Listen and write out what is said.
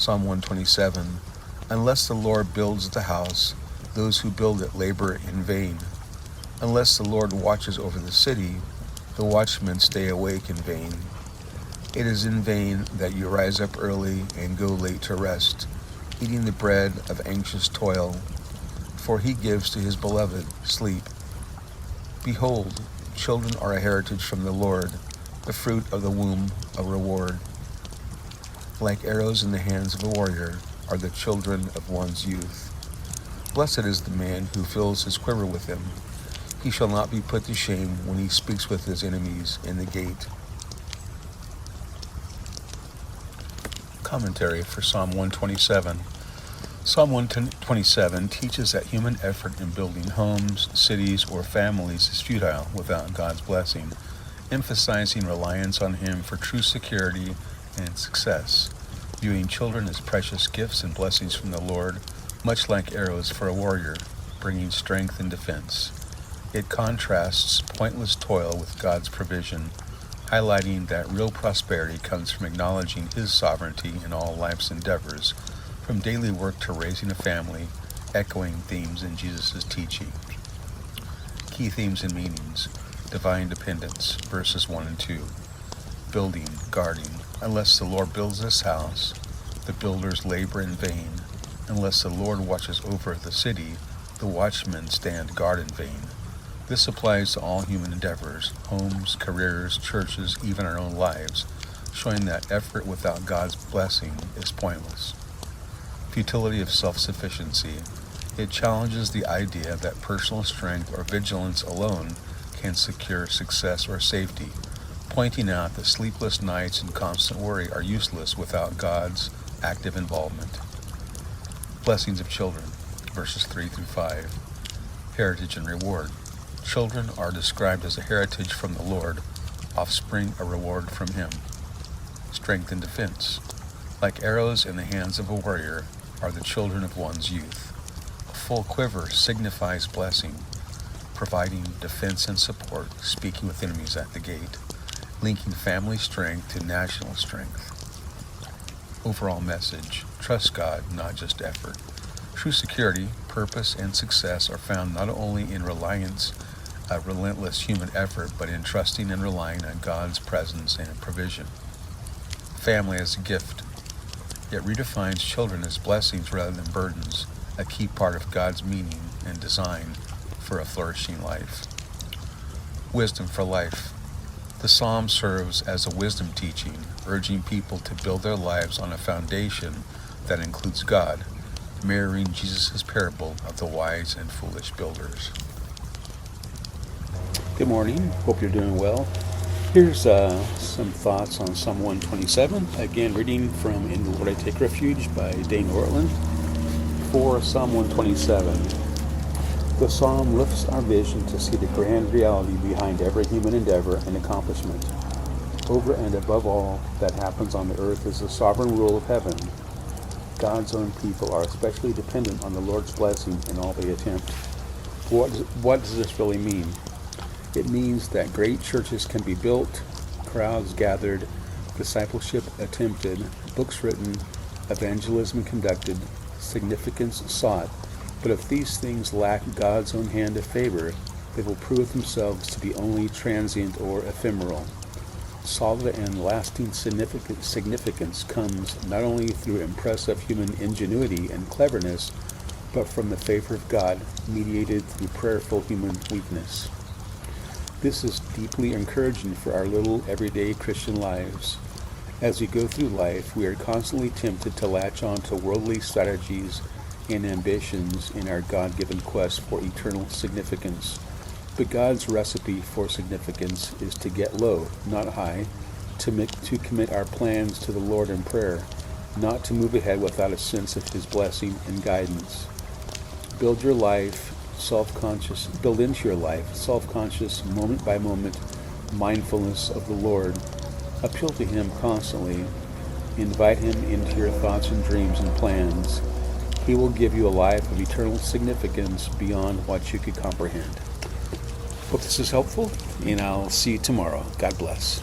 Psalm 127. Unless the Lord builds the house, those who build it labor in vain. Unless the Lord watches over the city, the watchmen stay awake in vain. It is in vain that you rise up early and go late to rest, eating the bread of anxious toil, for he gives to his beloved sleep. Behold, children are a heritage from the Lord, the fruit of the womb a reward. Like arrows in the hands of a warrior are the children of one's youth. Blessed is the man who fills his quiver with them. He shall not be put to shame when he speaks with his enemies in the gate. Commentary for Psalm 127. Psalm 127 teaches that human effort in building homes, cities, or families is futile without God's blessing, emphasizing reliance on Him for true security and success, viewing children as precious gifts and blessings from the Lord, much like arrows for a warrior, bringing strength and defense. It contrasts pointless toil with God's provision, highlighting that real prosperity comes from acknowledging His sovereignty in all life's endeavors, from daily work to raising a family, echoing themes in Jesus' teaching. Key themes and meanings: divine dependence, verses 1 and 2. Building, guarding. Unless the Lord builds this house, the builders labor in vain. Unless the Lord watches over the city, the watchmen stand guard in vain. This applies to all human endeavors, homes, careers, churches, even our own lives, showing that effort without God's blessing is pointless. Futility of self-sufficiency. It challenges the idea that personal strength or vigilance alone can secure success or safety, pointing out that sleepless nights and constant worry are useless without God's active involvement. Blessings of children, verses 3 through 5. Heritage and reward. Children are described as a heritage from the Lord, offspring a reward from Him. Strength and defense. Like arrows in the hands of a warrior are the children of one's youth. A full quiver signifies blessing, providing defense and support, speaking with enemies at the gate, linking family strength to national strength. Overall message: trust God, not just effort. True security, purpose, and success are found not only in relentless human effort, but in trusting and relying on God's presence and provision. Family as a gift. It redefines children as blessings rather than burdens, a key part of God's meaning and design for a flourishing life. Wisdom for life. The psalm serves as a wisdom teaching, urging people to build their lives on a foundation that includes God, mirroring Jesus' parable of the wise and foolish builders. Good morning. Hope you're doing well. Here's some thoughts on Psalm 127. Again, reading from In the Lord I Take Refuge by Dane Ortland. For Psalm 127, the psalm lifts our vision to see the grand reality behind every human endeavor and accomplishment. Over and above all that happens on the earth is the sovereign rule of heaven. God's own people are especially dependent on the Lord's blessing in all they attempt. What does this really mean? It means that great churches can be built, crowds gathered, discipleship attempted, books written, evangelism conducted, significance sought, but if these things lack God's own hand of favor, they will prove themselves to be only transient or ephemeral. Solid and lasting significance comes not only through impressive human ingenuity and cleverness, but from the favor of God, mediated through prayerful human weakness. This is deeply encouraging for our little everyday Christian lives. As we go through life, we are constantly tempted to latch on to worldly strategies and ambitions in our God-given quest for eternal significance. But God's recipe for significance is to get low, not high, to commit our plans to the Lord in prayer, not to move ahead without a sense of His blessing and guidance. Build into your life self-conscious, moment by moment mindfulness of the Lord. Appeal to Him constantly. Invite Him into your thoughts and dreams and plans. He will give you a life of eternal significance beyond what you could comprehend. Hope this is helpful, and I'll see you tomorrow. God bless.